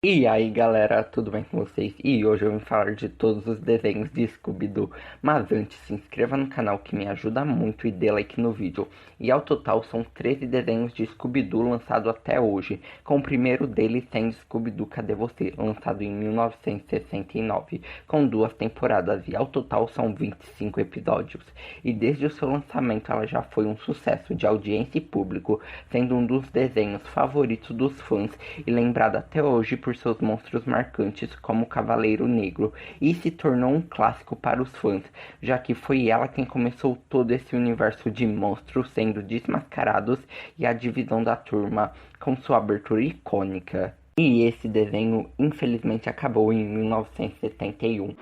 E aí galera, tudo bem com vocês? E hoje eu vim falar de todos os desenhos de Scooby-Doo. Mas antes, se inscreva no canal que me ajuda muito e dê like no vídeo. E ao total são 13 desenhos de Scooby-Doo lançados até hoje, com o primeiro deles sendo Scooby-Doo Cadê Você, lançado em 1969, com 2 temporadas, e ao total são 25 episódios. E desde o seu lançamento ela já foi um sucesso de audiência e público, sendo um dos desenhos favoritos dos fãs e lembrado até hoje por seus monstros marcantes como o Cavaleiro Negro, e se tornou um clássico para os fãs, já que foi ela quem começou todo esse universo de monstros sendo desmascarados e a divisão da turma com sua abertura icônica. E esse desenho infelizmente acabou em 1971.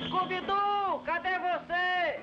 Scooby-Doo, cadê você?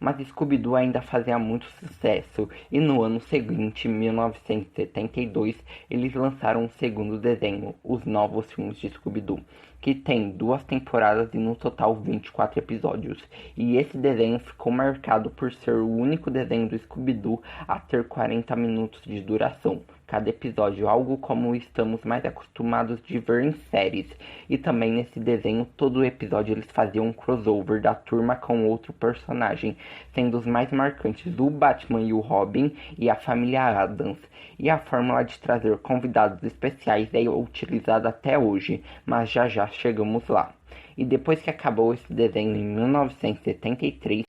Mas Scooby-Doo ainda fazia muito sucesso, e no ano seguinte, 1972, eles lançaram o segundo desenho, Os Novos Filmes de Scooby-Doo, que tem 2 temporadas e no total 24 episódios. E esse desenho ficou marcado por ser o único desenho do Scooby-Doo a ter 40 minutos de duração. Cada episódio, algo como estamos mais acostumados de ver em séries. E também nesse desenho, todo episódio eles faziam um crossover da turma com outro personagem, sendo os mais marcantes o Batman e o Robin e a família Addams. E a fórmula de trazer convidados especiais é utilizada até hoje, mas já já chegamos lá. E depois que acabou esse desenho em 1973,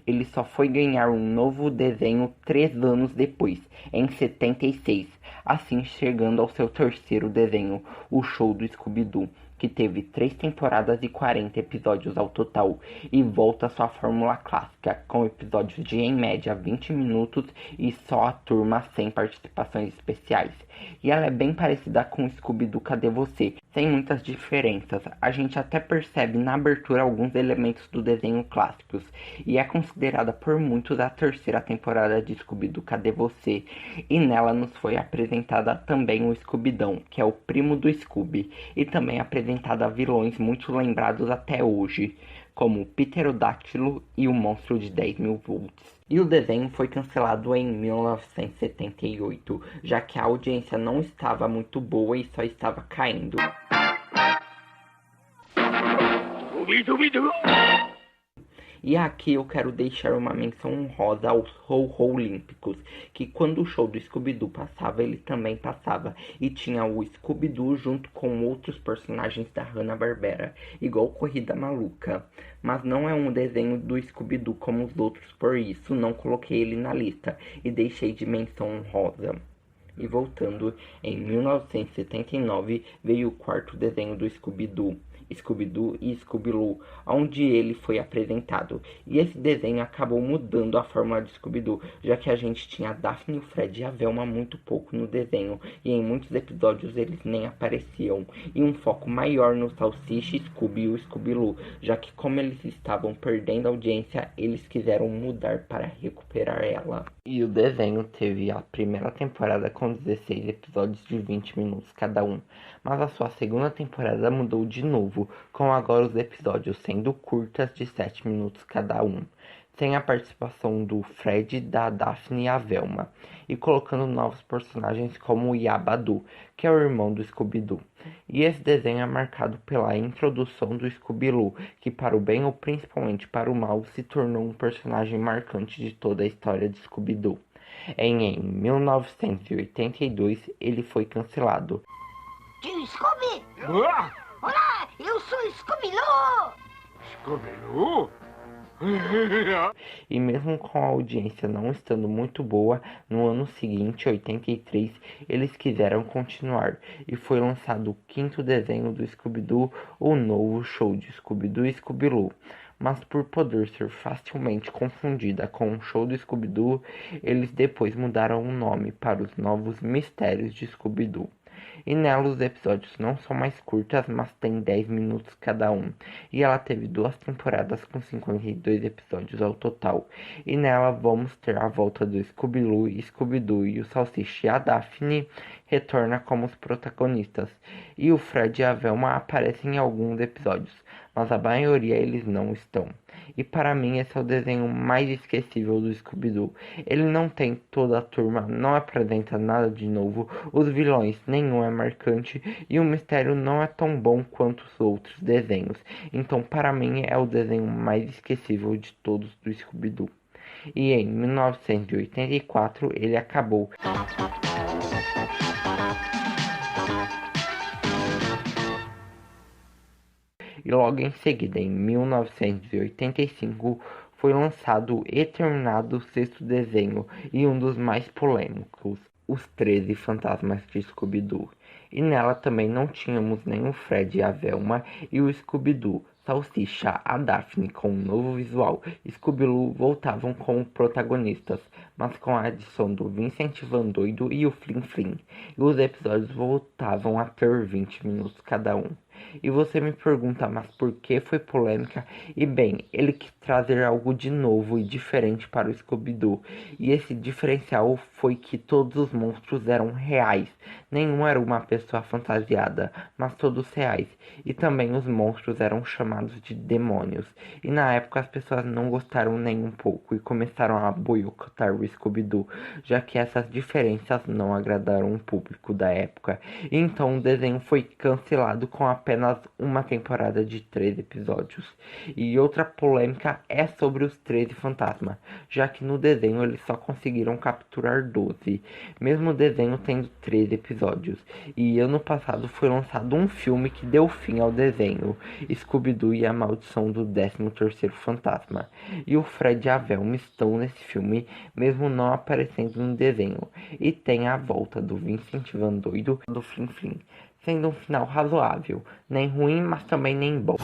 ele só foi ganhar um novo desenho 3 anos depois, em 76, assim chegando ao seu terceiro desenho, o Show do Scooby-Doo, que teve 3 temporadas e 40 episódios ao total, e volta à sua fórmula clássica, com episódios de em média 20 minutos e só a turma sem participações especiais. E ela é bem parecida com o Scooby-Doo Cadê Você, sem muitas diferenças. A gente até percebe na abertura alguns elementos do desenho clássicos, e é considerada por muitos a terceira temporada de Scooby-Doo Cadê Você, e nela nos foi apresentada também o Scooby-Doo, que é o primo do Scooby, e também apresentada a vilões muito lembrados até hoje, como o Pterodáctilo e o Monstro de 10.000 volts. E o desenho foi cancelado em 1978, já que a audiência não estava muito boa e só estava caindo. E aqui eu quero deixar uma menção honrosa aos Ho-Ho Olímpicos, que quando o show do Scooby-Doo passava, ele também passava. E tinha o Scooby-Doo junto com outros personagens da Hanna-Barbera, igual Corrida Maluca. Mas não é um desenho do Scooby-Doo como os outros, por isso não coloquei ele na lista e deixei de menção honrosa. E voltando, em 1979 veio o quarto desenho do Scooby-Doo, Scooby-Doo e Scooby-Loo, onde ele foi apresentado. E esse desenho acabou mudando a fórmula de Scooby-Doo, já que a gente tinha a Daphne, o Fred e a Velma muito pouco no desenho, e em muitos episódios eles nem apareciam, e um foco maior no Salsicha, Scooby e o Scooby-Loo, já que como eles estavam perdendo audiência, eles quiseram mudar para recuperar ela. E o desenho teve a primeira temporada com 16 episódios de 20 minutos cada um, mas a sua segunda temporada mudou de novo, com agora os episódios sendo curtas de 7 minutos cada um, sem a participação do Fred, da Daphne e a Velma, e colocando novos personagens como o Yabadu, que é o irmão do Scooby-Doo. E esse desenho é marcado pela introdução do Scooby-Loo, que para o bem ou principalmente para o mal se tornou um personagem marcante de toda a história de Scooby-Doo. Em 1982 ele foi cancelado. Tio Scooby! Olá, eu sou Scooby-Loo! Scooby-Doo? E mesmo com a audiência não estando muito boa, no ano seguinte, 83, eles quiseram continuar, e foi lançado o quinto desenho do Scooby-Doo, o novo show de Scooby-Doo e Scooby-Loo. Mas por poder ser facilmente confundida com o show do Scooby-Doo, eles depois mudaram o nome para os Novos Mistérios de Scooby-Doo. E nela os episódios não são mais curtas, mas tem 10 minutos cada um. E ela teve 2 temporadas com 52 episódios ao total. E nela vamos ter a volta do Scooby-Loo e Scooby-Doo, e o Salsicha e a Daphne retorna como os protagonistas. E o Fred e a Velma aparecem em alguns episódios, mas a maioria eles não estão. E para mim esse é o desenho mais esquecível do Scooby-Doo. Ele não tem toda a turma, não apresenta nada de novo, os vilões nenhum é marcante e o mistério não é tão bom quanto os outros desenhos. Então para mim é o desenho mais esquecível de todos do Scooby-Doo. E em 1984 ele acabou. E logo em seguida, em 1985, foi lançado e terminado o sexto desenho e um dos mais polêmicos, Os 13 Fantasmas de Scooby-Doo. E nela também não tínhamos nem o Fred e a Velma e o Scooby-Doo, Salsicha, a Daphne com um novo visual, Scooby-Doo voltavam como protagonistas, mas com a adição do Vincent Van Doido e o Flim Flim, e os episódios voltavam a ter 20 minutos cada um. E você me pergunta, mas por que foi polêmica? E bem, ele quis trazer algo de novo e diferente para o Scooby-Doo. E esse diferencial foi que todos os monstros eram reais. Nenhum era uma pessoa fantasiada, mas todos reais. E também os monstros eram chamados de demônios. E na época as pessoas não gostaram nem um pouco e começaram a boicotar o Scooby-Doo, já que essas diferenças não agradaram o público da época. E então o desenho foi cancelado com apenas uma temporada de 13 episódios. E outra polêmica é sobre os 13 fantasmas, já que no desenho eles só conseguiram capturar 12, mesmo o desenho tendo 13 episódios. E ano passado foi lançado um filme que deu fim ao desenho, Scooby-Doo e a Maldição do 13º Fantasma. E o Fred e a Velma estão nesse filme, mesmo não aparecendo no desenho. E tem a volta do Vincent Van Doido do Flim Flim, sendo um final razoável, nem ruim, mas também nem bom.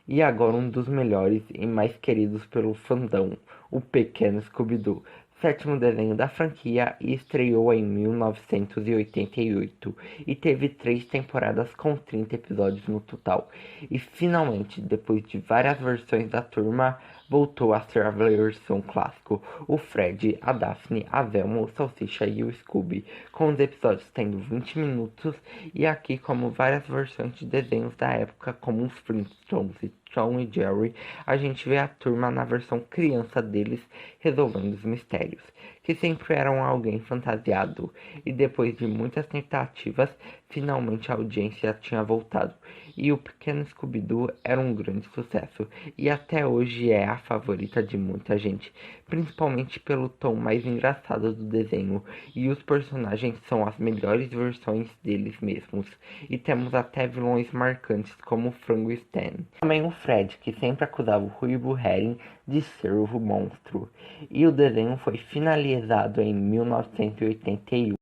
E agora um dos melhores e mais queridos pelo fandom, o Pequeno Scooby-Doo, sétimo desenho da franquia, e estreou em 1988 e teve 3 temporadas com 30 episódios no total. E finalmente, depois de várias versões da turma, voltou a ser a versão clássico, o Fred, a Daphne, a Velma, o Salsicha e o Scooby, com os episódios tendo 20 minutos, e aqui como várias versões de desenhos da época, como os Flintstones e Tom e Jerry, a gente vê a turma na versão criança deles resolvendo os mistérios, que sempre eram alguém fantasiado, e depois de muitas tentativas, finalmente a audiência tinha voltado, e o Pequeno Scooby-Doo era um grande sucesso, e até hoje é a favorita de muita gente, principalmente pelo tom mais engraçado do desenho, e os personagens são as melhores versões deles mesmos, e temos até vilões marcantes como o Frango Stan. Também o Fred, que sempre acusava o Ruivo Herring de ser o monstro, e o desenho foi finalizado em 1981.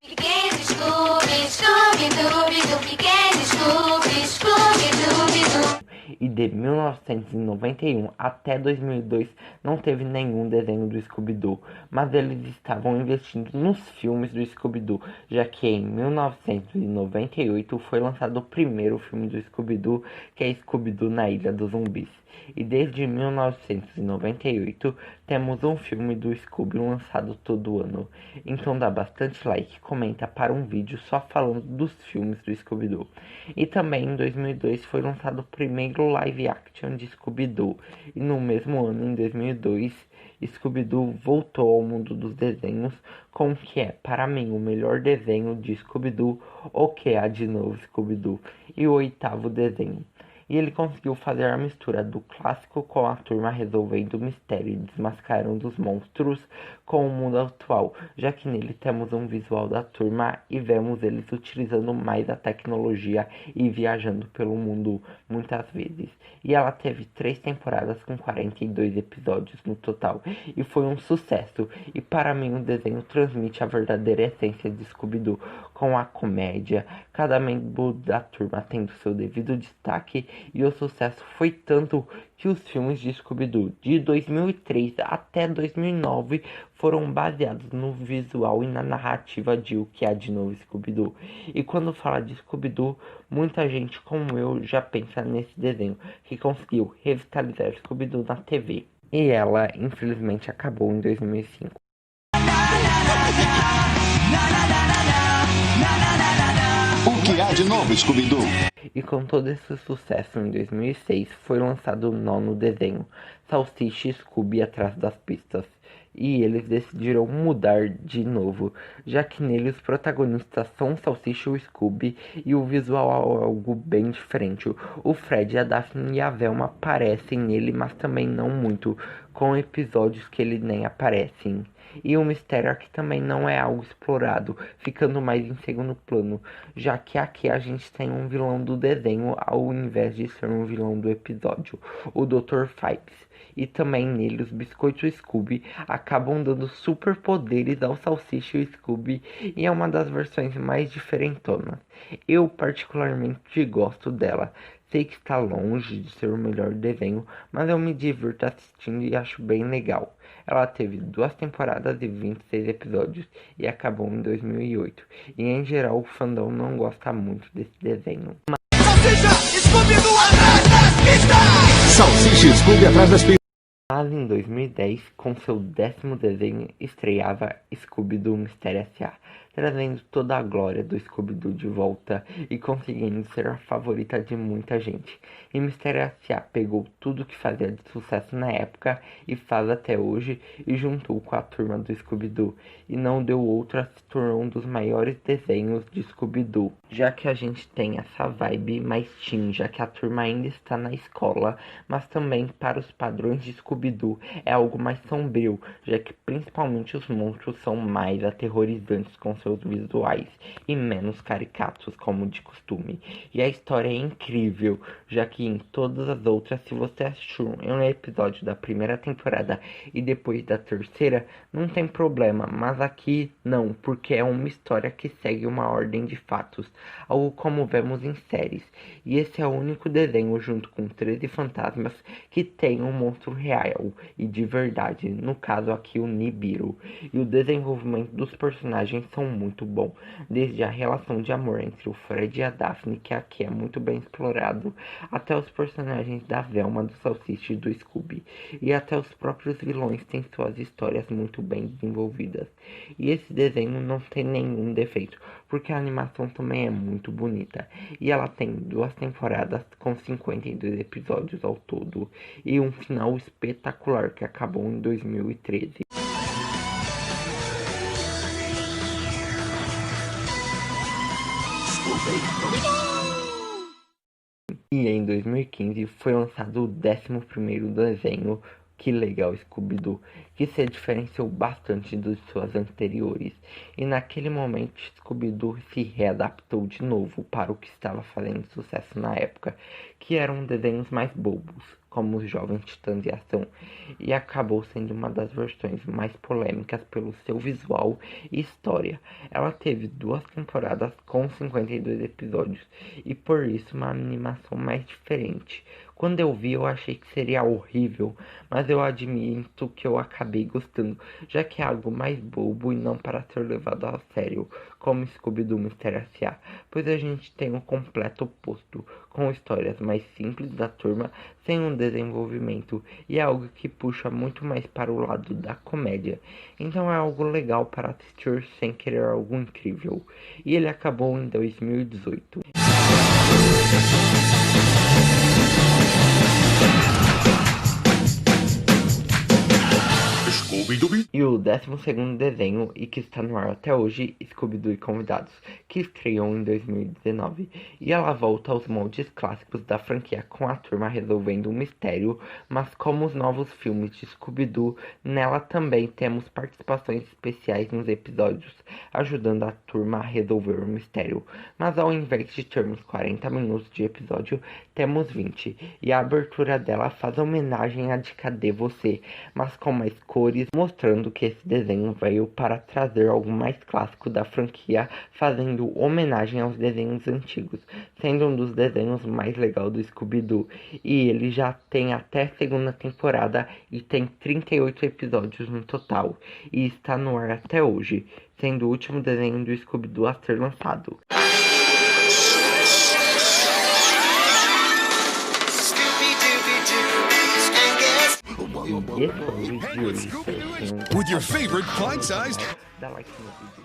E de 1991 até 2002 não teve nenhum desenho do Scooby-Doo, mas eles estavam investindo nos filmes do Scooby-Doo, já que em 1998 foi lançado o primeiro filme do Scooby-Doo, que é Scooby-Doo na Ilha dos Zumbis. E desde 1998 temos um filme do Scooby lançado todo ano. Então dá bastante like e comenta para um vídeo só falando dos filmes do Scooby-Doo. E também em 2002 foi lançado o primeiro live action de Scooby-Doo. E no mesmo ano, em 2002, Scooby-Doo voltou ao mundo dos desenhos com o que é, para mim, o melhor desenho de Scooby-Doo, o que é de novo Scooby-Doo, e o 8º desenho. E ele conseguiu fazer a mistura do clássico com a turma resolvendo o mistério e desmascarando os monstros com o mundo atual, já que nele temos um visual da turma e vemos eles utilizando mais a tecnologia e viajando pelo mundo muitas vezes. E ela teve 3 temporadas com 42 episódios no total, e foi um sucesso, e para mim o desenho transmite a verdadeira essência de Scooby-Doo, com a comédia, cada membro da turma tendo seu devido destaque, e o sucesso foi tanto que os filmes de Scooby-Doo de 2003 até 2009 foram baseados no visual e na narrativa de O que há de novo Scooby-Doo. E quando fala de Scooby-Doo, muita gente como eu já pensa nesse desenho, que conseguiu revitalizar Scooby-Doo na TV. E ela, infelizmente, acabou em 2005. O que há de novo, Scooby-Doo? E com todo esse sucesso, em 2006 foi lançado o 9º desenho, Salsicha e Scooby Atrás das Pistas. E eles decidiram mudar de novo, já que nele os protagonistas são Salsicha e o Scooby e o visual é algo bem diferente. O Fred, a Daphne e a Velma aparecem nele, mas também não muito, com episódios que ele nem aparecem. E o mistério aqui também não é algo explorado, ficando mais em segundo plano, já que aqui a gente tem um vilão do desenho ao invés de ser um vilão do episódio, o Dr. Fibes. E também nele os biscoitos Scooby acabam dando superpoderes ao Salsicha e o Scooby, e é uma das versões mais diferentonas. Eu particularmente gosto dela. Sei que está longe de ser o melhor desenho, mas eu me divirto assistindo e acho bem legal. Ela teve 2 temporadas e 26 episódios e acabou em 2008. E em geral o fandom não gosta muito desse desenho. Salsicha e Scooby Atrás das Pistas. Mas em 2010, com seu 10º desenho, estreava Scooby-Doo Mistério S.A., trazendo toda a glória do Scooby-Doo de volta e conseguindo ser a favorita de muita gente. E Mistério S.A. pegou tudo que fazia de sucesso na época e faz até hoje e juntou com a turma do Scooby-Doo. E não deu outra, se tornou um dos maiores desenhos de Scooby-Doo. Já que a gente tem essa vibe mais teen, já que a turma ainda está na escola, mas também para os padrões de Scooby-Doo é algo mais sombrio, já que principalmente os monstros são mais aterrorizantes com seus visuais e menos caricatos como de costume. E a história é incrível, já que em todas as outras, se você assistiu um episódio da primeira temporada e depois da terceira, não tem problema, mas aqui não, porque é uma história que segue uma ordem de fatos, algo como vemos em séries. E esse é o único desenho, junto com 13 fantasmas, que tem um monstro real e de verdade, no caso aqui o Nibiru. E o desenvolvimento dos personagens são muito bom, desde a relação de amor entre o Fred e a Daphne, que aqui é muito bem explorado, até os personagens da Velma, do Salsicha e do Scooby, e até os próprios vilões têm suas histórias muito bem desenvolvidas. E esse desenho não tem nenhum defeito, porque a animação também é muito bonita, e ela tem 2 temporadas com 52 episódios ao todo, e um final espetacular que acabou em 2013. E em 2015 foi lançado o 11º desenho, Que Legal Scooby-Doo, que se diferenciou bastante dos seus anteriores. E naquele momento Scooby-Doo se readaptou de novo para o que estava fazendo sucesso na época, que eram desenhos mais bobos, como os Jovens Titãs em Ação, e acabou sendo uma das versões mais polêmicas pelo seu visual e história. Ela teve 2 temporadas com 52 episódios, e por isso uma animação mais diferente. Quando eu vi, eu achei que seria horrível, mas eu admito que eu acabei gostando, já que é algo mais bobo e não para ser levado a sério, como Scooby-Doo Mistério S.A., pois a gente tem o completo oposto, com histórias mais simples da turma, sem um desenvolvimento, e é algo que puxa muito mais para o lado da comédia. Então é algo legal para assistir sem querer algo incrível. E ele acabou em 2018. E o 12º desenho, e que está no ar até hoje, Scooby-Doo e Convidados, que estreou em 2019. E ela volta aos moldes clássicos da franquia, com a turma resolvendo um mistério, mas como os novos filmes de Scooby-Doo, nela também temos participações especiais nos episódios, ajudando a turma a resolver o mistério. Mas ao invés de termos 40 minutos de episódio, temos 20, e a abertura dela faz homenagem a de Cadê Você?, mas com mais cores, mostrando que esse desenho veio para trazer algo mais clássico da franquia, fazendo homenagem aos desenhos antigos, sendo um dos desenhos mais legais do Scooby-Doo. E ele já tem até 2ª temporada e tem 38 episódios no total, e está no ar até hoje, sendo o último desenho do Scooby-Doo a ser lançado. E esse foi o vídeo de hoje. With your favorite pint-sized Dá like no vídeo.